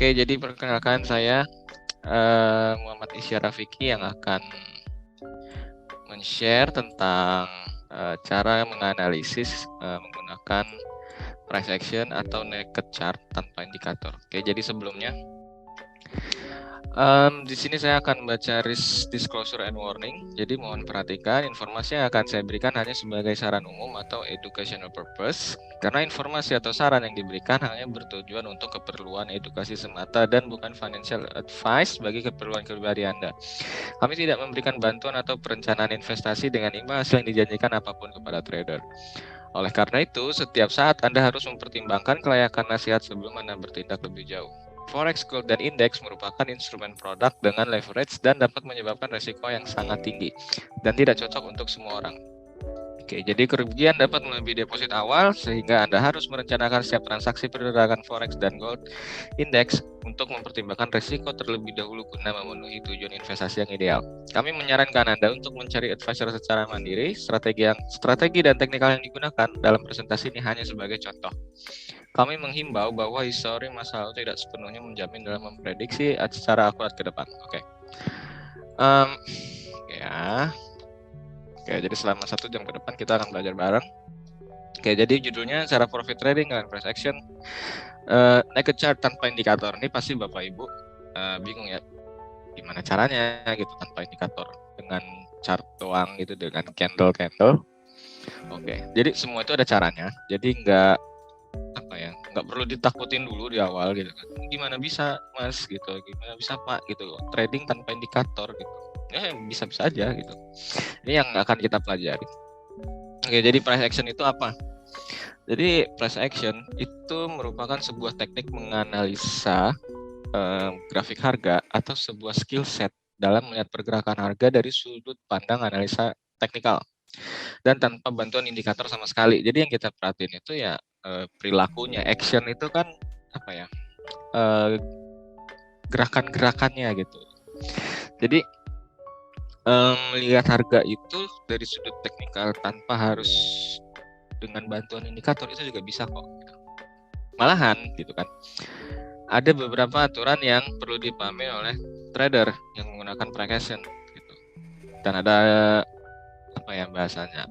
Oke, jadi perkenalkan saya Muhammad Isyara Fikri yang akan men-share tentang cara menganalisis menggunakan price action atau naked chart tanpa indikator. Oke, jadi sebelumnya di sini saya akan baca risk disclosure and warning. Jadi mohon perhatikan, informasi yang akan saya berikan hanya sebagai saran umum atau educational purpose. Karena informasi atau saran yang diberikan hanya bertujuan untuk keperluan edukasi semata dan bukan financial advice bagi keperluan pribadi Anda. Kami tidak memberikan bantuan atau perencanaan investasi dengan imbal hasil yang dijanjikan apapun kepada trader. Oleh karena itu, setiap saat Anda harus mempertimbangkan kelayakan nasihat sebelum Anda bertindak lebih jauh. Forex, gold, dan indeks merupakan instrumen produk dengan leverage dan dapat menyebabkan risiko yang sangat tinggi dan tidak cocok untuk semua orang. Oke, jadi kerugian dapat melebihi deposit awal sehingga Anda harus merencanakan setiap transaksi pergerakan forex dan gold index untuk mempertimbangkan risiko terlebih dahulu guna memenuhi tujuan investasi yang ideal. Kami menyarankan Anda untuk mencari advisor secara mandiri. Strategi dan teknikal yang digunakan dalam presentasi ini hanya sebagai contoh. Kami menghimbau bahwa histori masa lalu tidak sepenuhnya menjamin dalam memprediksi secara akurat ke depan. Oke. Oke, jadi selama 1 jam ke depan kita akan belajar bareng. Oke, jadi judulnya cara profit trading dengan price action naked chart tanpa indikator. Ini pasti Bapak Ibu bingung ya, gimana caranya gitu tanpa indikator, dengan chart doang gitu, dengan candle. Oke, jadi semua itu ada caranya. Jadi nggak perlu ditakutin dulu di awal gitu kan. Gimana bisa Mas gitu, gimana bisa Pak gitu, trading tanpa indikator gitu. Ya bisa-bisa aja gitu. Ini yang akan kita pelajari. Oke, jadi price action itu apa? Jadi price action itu merupakan sebuah teknik menganalisa grafik harga atau sebuah skill set dalam melihat pergerakan harga dari sudut pandang analisa teknikal dan tanpa bantuan indikator sama sekali. Jadi yang kita perhatiin itu ya perilakunya. Action itu kan apa ya, gerakan-gerakannya gitu. Jadi melihat harga itu dari sudut teknikal tanpa harus dengan bantuan indikator itu juga bisa kok. Malahan gitu kan, ada beberapa aturan yang perlu dipahami oleh trader yang menggunakan price action gitu. Dan ada apa ya bahasanya,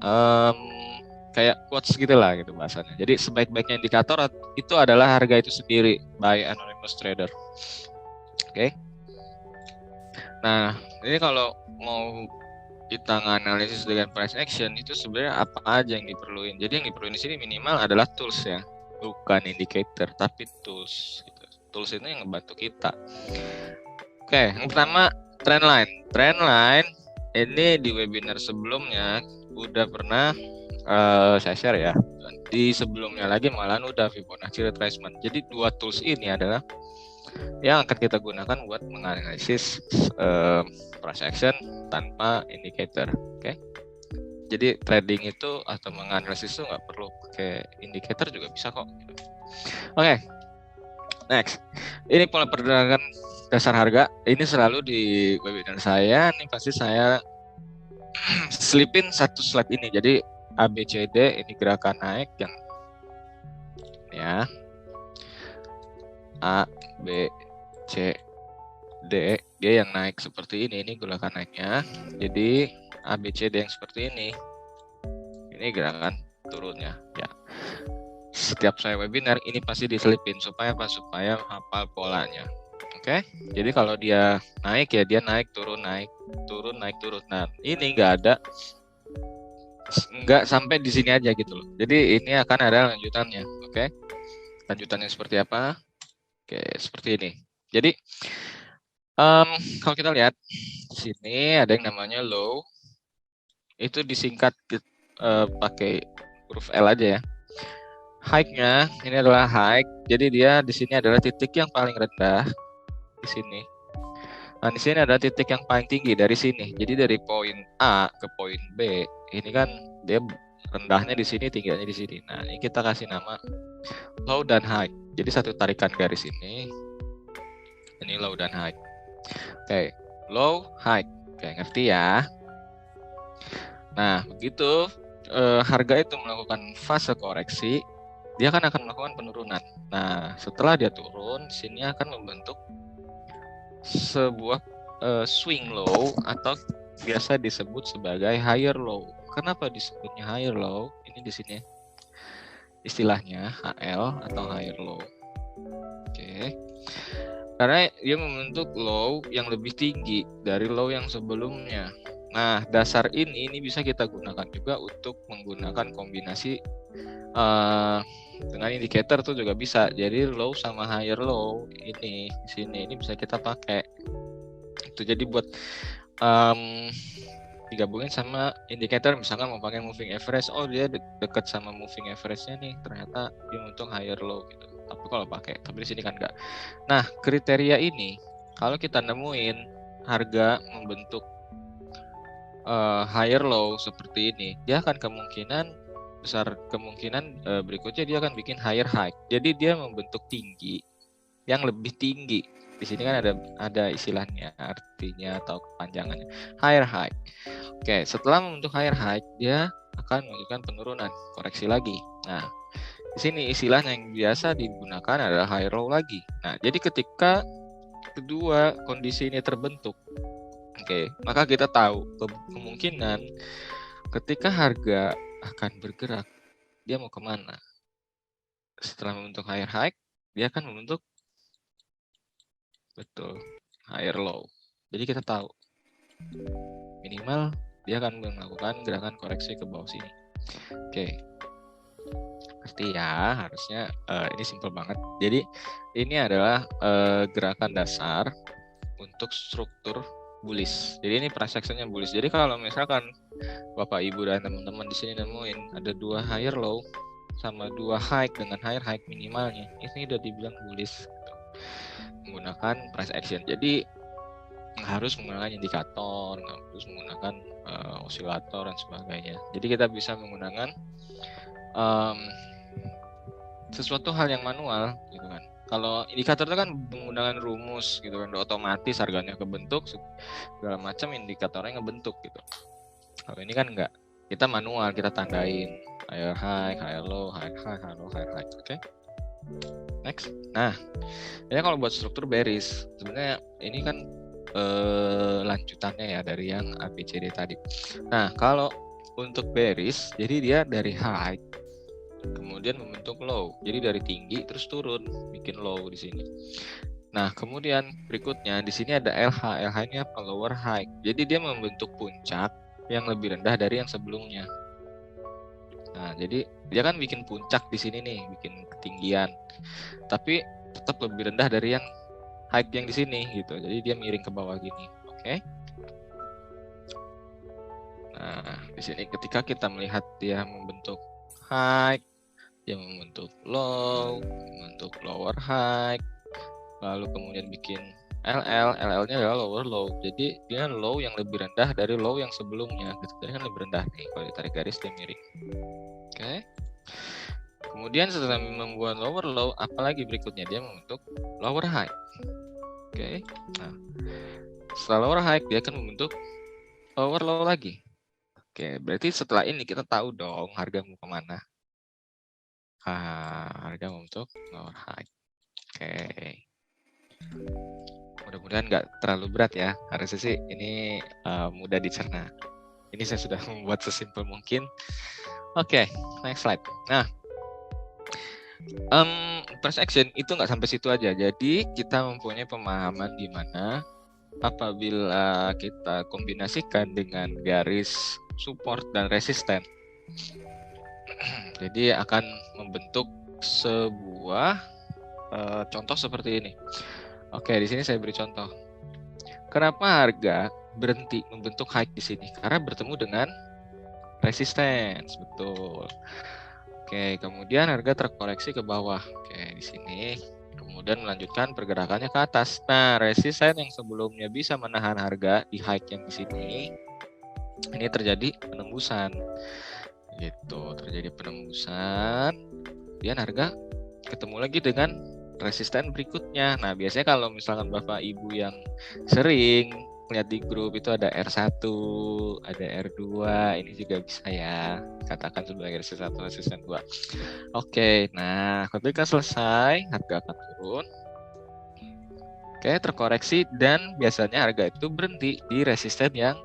kayak quotes gitulah gitu bahasanya. Jadi sebaik-baiknya indikator itu adalah harga itu sendiri by anonymous trader. Oke. Nah, ini kalau mau kita nganalisis dengan price action itu sebenarnya apa aja yang diperluin. Jadi yang diperluin di sini minimal adalah tools ya, bukan indicator tapi tools. Gitu. Tools itu yang ngebantu kita. Oke, yang pertama trendline. Trendline ini di webinar sebelumnya udah pernah saya share ya. Di sebelumnya lagi malahan udah Fibonacci retracement. Jadi 2 tools ini adalah yang akan kita gunakan buat menganalisis price action tanpa indicator. Oke. Jadi trading itu atau menganalisis itu nggak perlu pakai indicator juga bisa kok. Oke. Next. Ini pola pergerakan dasar harga. Ini selalu di webinar saya. Ini pasti saya selipin satu slide ini. Jadi ABCD ini gerakan naik yang ya. A, B, C, D, G yang naik seperti ini gerakan naiknya. Jadi A, B, C, D yang seperti ini gerakan turunnya ya. Setiap saya webinar ini pasti diselipin supaya apa? Supaya hafal polanya. Oke. Jadi kalau dia naik ya dia naik turun naik turun naik turun. Nah ini nggak sampai di sini aja gitu loh. Jadi ini akan ada lanjutannya. Oke. Lanjutannya seperti apa? Oke, seperti ini. Jadi kalau kita lihat di sini ada yang namanya low, itu disingkat pakai huruf L aja ya. High-nya ini adalah high, jadi dia di sini adalah titik yang paling rendah di sini. Nah di sini adalah titik yang paling tinggi dari sini. Jadi dari poin A ke poin B ini kan dia rendahnya di sini, tingginya di sini. Nah ini kita kasih nama low dan high. Jadi satu tarikan garis ini low dan high. Oke, low, high. Oke, ngerti ya? Nah, begitu harga itu melakukan fase koreksi, dia kan akan melakukan penurunan. Nah, setelah dia turun, sini akan membentuk sebuah swing low atau biasa disebut sebagai higher low. Kenapa disebutnya higher low? Ini di sini istilahnya HL atau higher low. Oke. Karena dia membentuk low yang lebih tinggi dari low yang sebelumnya. Nah, dasar ini bisa kita gunakan juga untuk menggunakan kombinasi dengan indikator tuh juga bisa. Jadi low sama higher low ini di sini ini bisa kita pakai. Itu jadi buat digabungin sama indikator, misalkan mau pakai moving average, oh dia deket sama moving average-nya nih, ternyata dia untung higher low gitu. Tapi kalau pakai, tapi di sini kan enggak. Nah, kriteria ini kalau kita nemuin harga membentuk higher low seperti ini, dia akan besar kemungkinan berikutnya dia akan bikin higher high. Jadi dia membentuk tinggi yang lebih tinggi. Di sini kan ada istilahnya, artinya atau kepanjangannya higher high. Oke, setelah membentuk higher high, dia akan menunjukkan penurunan, koreksi lagi. Nah, di sini istilahnya yang biasa digunakan adalah higher low lagi. Nah, jadi ketika kedua kondisi ini terbentuk, maka kita tahu kemungkinan ketika harga akan bergerak, dia mau kemana? Setelah membentuk higher high, dia akan membentuk higher low. Jadi kita tahu minimal dia akan melakukan gerakan koreksi ke bawah sini. Oke. Pasti ya, harusnya ini simple banget. Jadi ini adalah gerakan dasar untuk struktur bullish. Jadi ini price action-nya bullish. Jadi kalau misalkan Bapak Ibu dan teman-teman di sini nemuin ada 2 higher low sama 2 high dengan higher high minimalnya, ini udah dibilang bullish gitu. Menggunakan price action. Jadi harus menggunakan indikator, harus menggunakan osilator dan sebagainya. Jadi kita bisa menggunakan sesuatu hal yang manual gitu kan. Kalau indikator itu kan menggunakan rumus gitu kan, otomatis harganya kebentuk segala macam, indikatornya ngebentuk gitu. Kalau ini kan enggak, kita manual, kita tandain higher high, higher low, higher high, higher low, higher high. Oke. Next. Nah, ini kalau buat struktur bearish, sebenarnya ini kan lanjutannya ya dari yang ABCD tadi. Nah, kalau untuk bearish, jadi dia dari high kemudian membentuk low. Jadi dari tinggi terus turun, bikin low di sini. Nah, kemudian berikutnya di sini ada LH. LH ini apa? Lower high. Jadi dia membentuk puncak yang lebih rendah dari yang sebelumnya. Nah, jadi dia kan bikin puncak di sini nih, bikin ketinggian. Tapi tetap lebih rendah dari yang high yang di sini gitu. Jadi dia miring ke bawah gini. Oke. Nah, di sini ketika kita melihat dia membentuk high, dia membentuk low, membentuk lower high, lalu kemudian bikin LL, LL-nya adalah lower low. Jadi dia low yang lebih rendah dari low yang sebelumnya. Gitu. Jadi kan lebih rendah nih. Kalau ditarik garis dia miring. Oke. Kemudian setelah membuat lower low, apalagi berikutnya dia membentuk lower high. Oke. Nah, setelah lower high dia akan membentuk lower low lagi. Oke, berarti setelah ini kita tahu dong harga mau kemana. Harga membentuk lower high. Oke. Mudah-mudahan nggak terlalu berat ya. Harusnya sih ini mudah dicerna. Ini saya sudah membuat sesimpel mungkin. Oke, next slide. Nah, price action itu nggak sampai situ aja. Jadi kita mempunyai pemahaman di mana apabila kita kombinasikan dengan garis support dan resisten, jadi akan membentuk sebuah contoh seperti ini. Oke, di sini saya beri contoh. Kenapa harga berhenti membentuk high di sini? Karena bertemu dengan resistance, betul. Oke, kemudian harga terkoreksi ke bawah. Oke, di sini kemudian melanjutkan pergerakannya ke atas. Nah, resisten yang sebelumnya bisa menahan harga di high yang di sini, ini terjadi penembusan. Gitu, terjadi penembusan. Kemudian harga ketemu lagi dengan resisten berikutnya. Nah, biasanya kalau misalkan Bapak Ibu yang sering lihat di grup itu ada R1, ada R2, ini juga bisa ya katakan sebagai resisten 1, resisten 2. Oke, nah ketika selesai harga akan turun. Oke, terkoreksi dan biasanya harga itu berhenti di resisten yang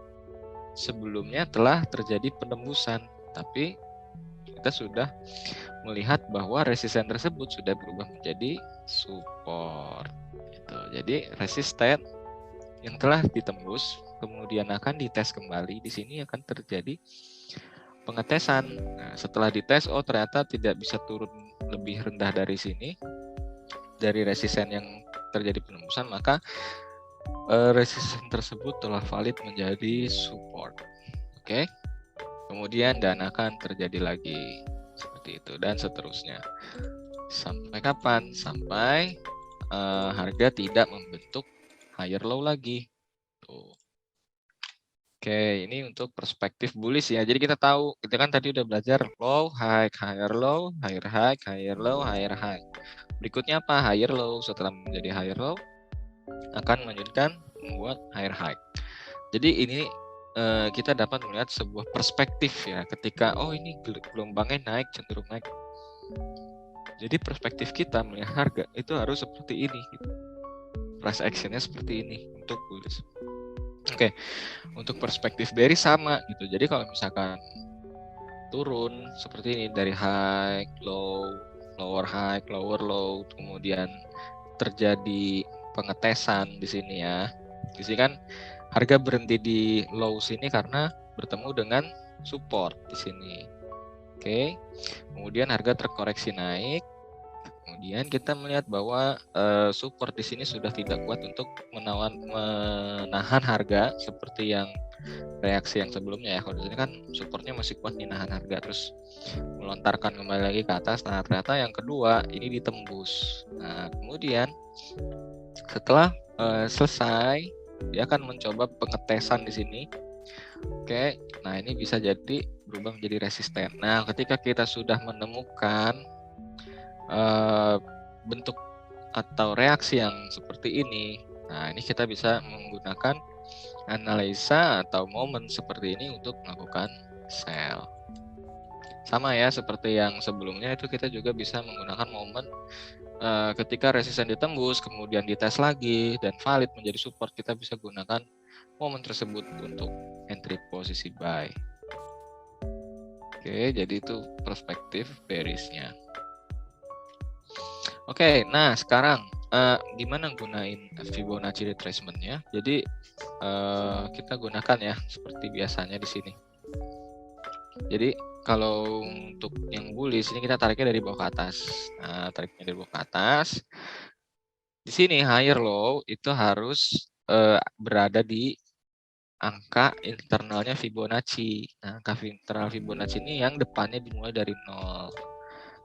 sebelumnya telah terjadi penembusan, tapi kita sudah melihat bahwa resisten tersebut sudah berubah menjadi support. Gitu. Jadi resisten yang telah ditembus kemudian akan dites kembali. Di sini akan terjadi pengetesan. Nah, setelah dites, oh ternyata tidak bisa turun lebih rendah dari sini, dari resisten yang terjadi penembusan, maka resisten tersebut telah valid menjadi support. Oke. Kemudian dan akan terjadi lagi seperti itu dan seterusnya. Sampai kapan? Sampai harga tidak membentuk higher low lagi. Tuh. Oke, ini untuk perspektif bullish ya. Jadi kita tahu, kita kan tadi udah belajar low, high, higher low, higher high, higher low, higher high. Berikutnya apa? Higher low. Setelah menjadi higher low, akan melanjutkan membuat higher high. Jadi ini kita dapat melihat sebuah perspektif ya. Ketika oh ini gelombangnya naik, cenderung naik. Jadi perspektif kita melihat harga itu harus seperti ini. Gitu. Price actionnya seperti ini untuk bullish. Oke, untuk perspektif bearish sama gitu. Jadi kalau misalkan turun seperti ini dari high, low, lower high, lower low, kemudian terjadi pengetesan di sini ya. Di sini kan harga berhenti di low sini karena bertemu dengan support di sini. Oke. Kemudian harga terkoreksi naik. Kemudian kita melihat bahwa support di sini sudah tidak kuat untuk menahan harga seperti yang reaksi yang sebelumnya ya. Kalau di sini kan supportnya masih kuat nih nahan harga terus melontarkan kembali lagi ke atas. Nah, ternyata yang kedua ini ditembus. Nah, kemudian setelah selesai dia akan mencoba pengetesan di sini. Oke, nah ini bisa jadi berubah menjadi resisten. Nah, ketika kita sudah menemukan bentuk atau reaksi yang seperti ini, nah ini kita bisa menggunakan analisa atau momen seperti ini untuk melakukan sell. Sama ya seperti yang sebelumnya itu kita juga bisa menggunakan momen ketika resisten ditembus kemudian dites lagi dan valid menjadi support, kita bisa gunakan momen tersebut untuk entry posisi buy. Oke, jadi itu perspektif bearishnya. Oke, nah sekarang gimana gunain Fibonacci retracement-nya? Jadi kita gunakan ya seperti biasanya di sini. Jadi kalau untuk yang bullish ini kita tariknya dari bawah ke atas. Nah, tariknya dari bawah ke atas. Di sini higher low itu harus berada di angka internalnya Fibonacci. Nah, angka internal Fibonacci ini yang depannya dimulai dari 0.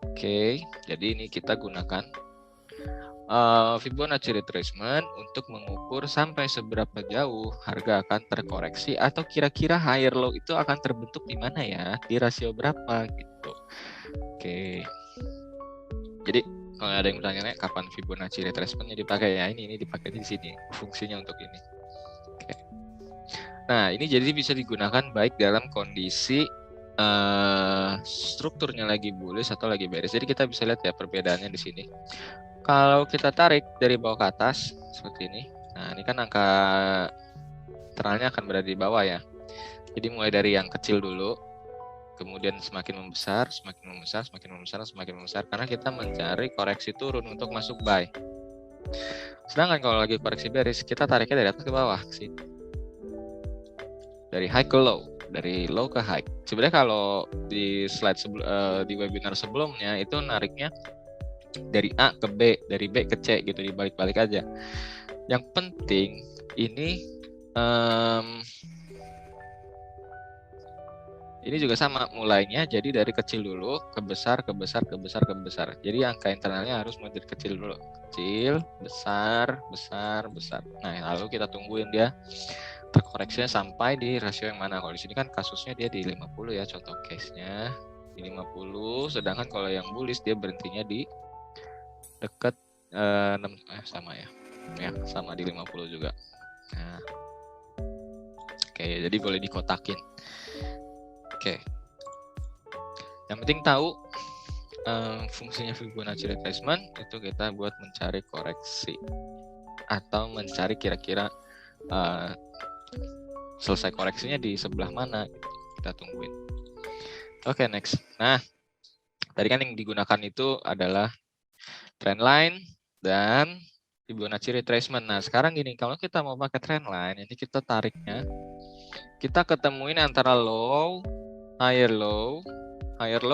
Oke, jadi ini kita gunakan Fibonacci retracement untuk mengukur sampai seberapa jauh harga akan terkoreksi atau kira-kira higher low itu akan terbentuk di mana ya, di rasio berapa gitu. Oke. Jadi kalau ada yang bertanya kapan Fibonacci retracement-nya dipakai ya, ini dipakai di sini, fungsinya untuk ini. Oke. Nah, ini jadi bisa digunakan baik dalam kondisi strukturnya lagi bullish atau lagi bearish. Jadi kita bisa lihat ya perbedaannya di sini. Kalau kita tarik dari bawah ke atas seperti ini, nah ini kan angka internalnya akan berada di bawah ya. Jadi mulai dari yang kecil dulu, kemudian semakin membesar, semakin membesar, semakin membesar, semakin membesar, karena kita mencari koreksi turun untuk masuk buy. Sedangkan kalau lagi koreksi bearish, kita tariknya dari atas ke bawah, sini. Dari high ke low, dari low ke high. Sebenarnya kalau di slide di webinar sebelumnya itu nariknya dari A ke B, dari B ke C gitu, dibalik-balik aja. Yang penting ini ini juga sama mulainya, jadi dari kecil dulu ke besar, ke besar, ke besar, ke besar. Jadi angka internalnya harus mulai dari kecil dulu, kecil, besar, besar, besar. Nah lalu kita tungguin dia terkoreksinya sampai di rasio yang mana. Kalau di sini kan kasusnya dia di 50 ya, contoh case-nya di 50, sedangkan kalau yang bullish dia berhentinya di dekat sama ya. Ya, sama di 50 juga. Nah, Oke, jadi boleh dikotakin. Oke. Yang penting tahu fungsinya Fibonacci retracement itu kita buat mencari koreksi atau mencari kira-kira selesai koreksinya di sebelah mana gitu. Kita tungguin. Oke, next. Nah, tadi kan yang digunakan itu adalah trendline dan Fibonacci retracement. Nah, sekarang gini, kalau kita mau pakai trendline, ini kita tariknya, kita ketemuin antara low, higher low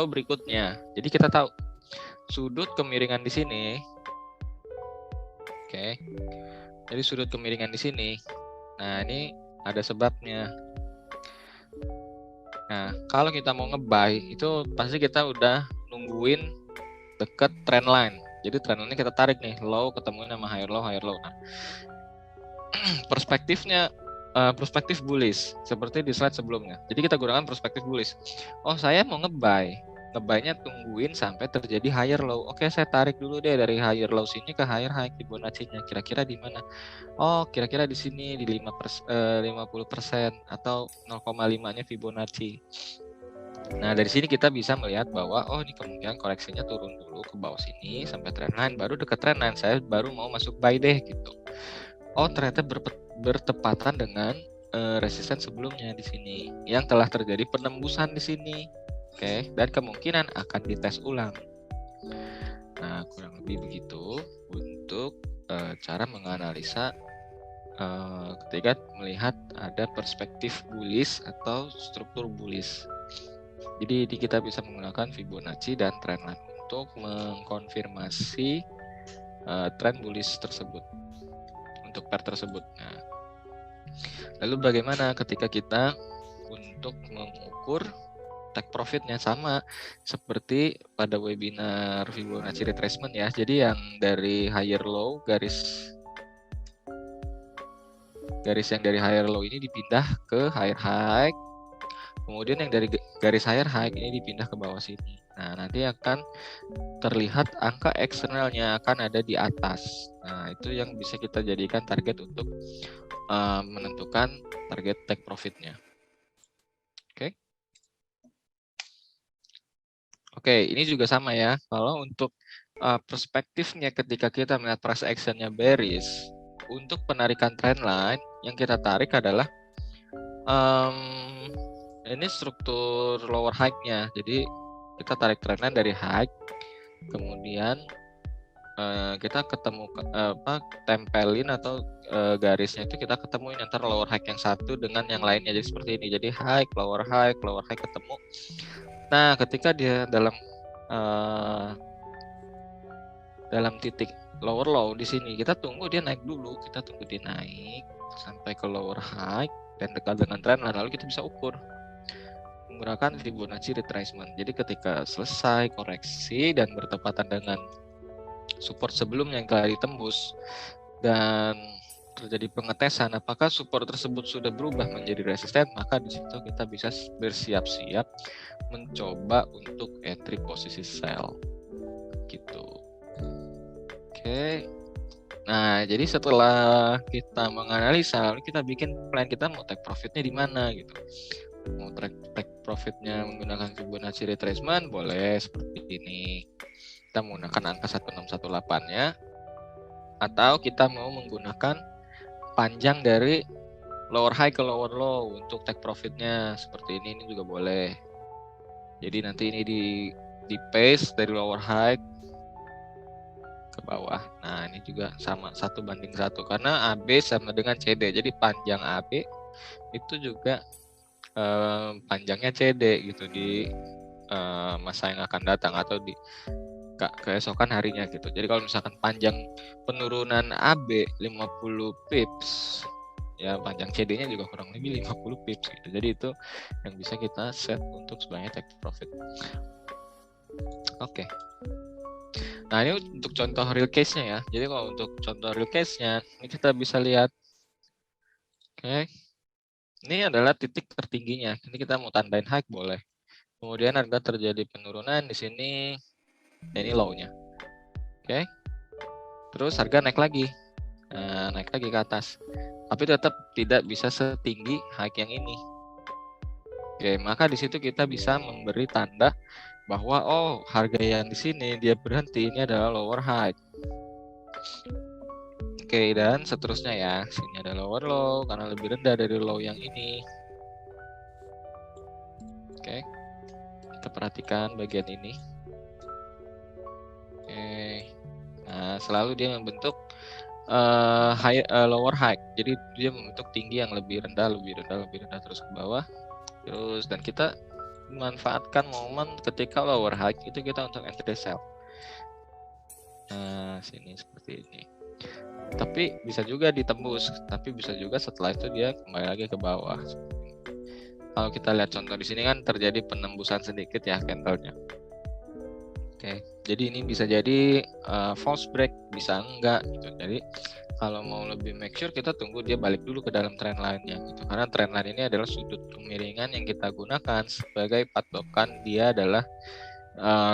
berikutnya. Jadi kita tahu sudut kemiringan di sini. Oke. Jadi sudut kemiringan di sini. Nah, ini ada sebabnya. Nah, kalau kita mau nge-buy itu pasti kita udah nungguin deket trendline. Jadi trendline kita tarik nih, low ketemuin sama higher low. Nah, perspektif bullish seperti di slide sebelumnya. Jadi kita gunakan perspektif bullish. Oh, saya mau nge-buy-nya tungguin sampai terjadi higher low. Oke, saya tarik dulu deh dari higher low sini ke higher high Fibonacci-nya. Kira-kira di mana? Oh, kira-kira di sini di 50% atau 0,5-nya Fibonacci. Nah, dari sini kita bisa melihat bahwa oh, ini kemungkinan koreksinya turun dulu ke bawah sini sampai trendline, baru dekat trendline saya baru mau masuk buy deh gitu. Oh, ternyata bertepatan dengan resisten sebelumnya di sini yang telah terjadi penembusan di sini. Oke, dan kemungkinan akan dites ulang. Nah, kurang lebih begitu untuk cara menganalisa ketika melihat ada perspektif bullish atau struktur bullish. Jadi kita bisa menggunakan Fibonacci dan trendline untuk mengkonfirmasi trend bullish tersebut untuk pair tersebut. Nah, lalu bagaimana ketika kita untuk mengukur take profitnya? Sama seperti pada webinar Fibonacci retracement ya. Jadi yang dari higher low garis yang dari higher low ini dipindah ke higher high. Kemudian yang dari garis higher high ini dipindah ke bawah sini. Nah, nanti akan terlihat angka eksternalnya akan ada di atas. Nah, itu yang bisa kita jadikan target untuk menentukan target take profitnya. Oke. Oke, ini juga sama ya. Kalau untuk perspektifnya ketika kita melihat price action-nya bearish, untuk penarikan trendline yang kita tarik adalah ini struktur lower high-nya. Jadi kita tarik trendline dari high, kemudian kita ketemu tempelin atau garisnya itu kita ketemuin antara lower high yang satu dengan yang lainnya. Jadi seperti ini. Jadi high, lower high ketemu. Nah, ketika dia dalam titik lower low di sini, kita tunggu dia naik dulu. Kita tunggu dia naik sampai ke lower high dan dekat dengan trendline, lalu kita bisa ukur menggunakan Fibonacci retracement. Jadi ketika selesai koreksi dan bertepatan dengan support sebelumnya yang telah ditembus dan terjadi pengetesan apakah support tersebut sudah berubah menjadi resisten, maka di situ kita bisa bersiap-siap mencoba untuk entry posisi sell gitu. Oke. Nah, jadi setelah kita menganalisa, lalu kita bikin plan kita mau take profitnya di mana gitu. Mau take profitnya menggunakan Fibonacci retracement boleh seperti ini. Kita menggunakan angka 1618-nya, atau kita mau menggunakan panjang dari lower high ke lower low untuk take profitnya seperti ini juga boleh. Jadi nanti ini di paste dari lower high ke bawah. Nah, ini juga sama 1:1 karena AB sama dengan CD. Jadi panjang AB itu juga panjangnya CD gitu di masa yang akan datang atau di keesokan harinya gitu. Jadi kalau misalkan panjang penurunan AB 50 pips, ya panjang CD-nya juga kurang lebih 50 pips gitu. Jadi itu yang bisa kita set untuk sebagai take profit. Oke. Nah, ini untuk contoh real case-nya ya. Jadi kalau untuk contoh real case-nya, ini kita bisa lihat. Oke. Ini adalah titik tertingginya. Ini kita mau tandain high boleh. Kemudian harga terjadi penurunan di sini. Ini low-nya. Oke. Terus harga naik lagi. Nah, naik lagi ke atas. tapi tetap tidak bisa setinggi high yang ini. Oke, maka di situ kita bisa memberi tanda bahwa oh, harga yang di sini dia berhenti, ini adalah lower high. Oke, dan seterusnya ya. Sini ada lower low karena lebih rendah dari low yang ini. Oke. Kita perhatikan bagian ini. Oke. Nah, selalu dia membentuk lower high. Jadi dia membentuk tinggi yang lebih rendah terus ke bawah. Terus dan kita memanfaatkan momen ketika lower high itu kita untuk entry sell. Nah, sini seperti ini. Tapi bisa juga ditembus, tapi bisa juga setelah itu dia kembali lagi ke bawah. Kalau kita lihat contoh di sini kan terjadi penembusan sedikit ya candlenya. Oke, jadi ini bisa jadi false break, bisa enggak gitu. Jadi kalau mau lebih make sure kita tunggu dia balik dulu ke dalam trend line-nya gitu. Karena trend line ini adalah sudut kemiringan yang kita gunakan sebagai patokan dia adalah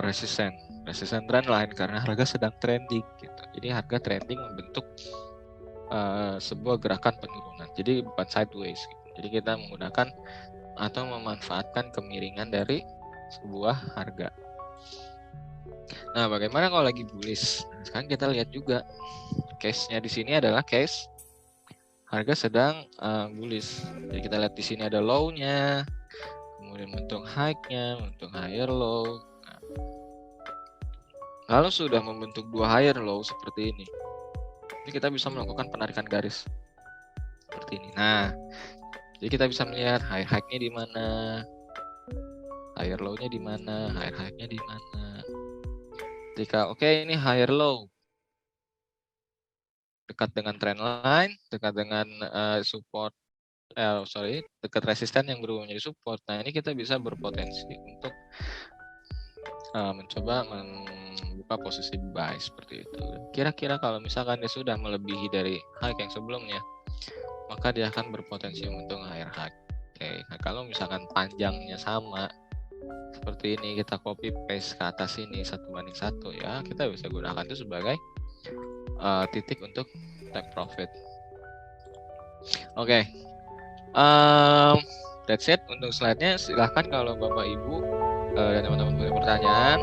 resisten trend line karena harga sedang trending gitu. Jadi harga trending membentuk sebuah gerakan penurunan. Jadi bukan sideways gitu. Jadi kita menggunakan atau memanfaatkan kemiringan dari sebuah harga. Nah, bagaimana kalau lagi bullish? Nah, sekarang kita lihat juga case-nya di sini adalah case harga sedang bullish. Jadi kita lihat di sini ada low-nya, kemudian bentuk high-nya, bentuk higher low. Nah, kalau sudah membentuk dua higher low seperti ini kita bisa melakukan penarikan garis seperti ini. Nah, jadi kita bisa melihat high-nya di mana, higher low-nya di mana, higher high-nya di mana. Jika ini higher low dekat dengan trend line, dekat dengan dekat resisten yang berubah menjadi support. Nah, ini kita bisa berpotensi untuk mencoba membuka posisi buy seperti itu. Kira-kira kalau misalkan dia sudah melebihi dari high yang sebelumnya, maka dia akan berpotensi untuk higher high. Oke, nah kalau misalkan panjangnya sama seperti ini, kita copy paste ke atas ini 1:1 ya, kita bisa gunakan itu sebagai titik untuk take profit. Oke, that's it untuk slide-nya. Silahkan kalau Bapak Ibu dan teman-teman punya pertanyaan.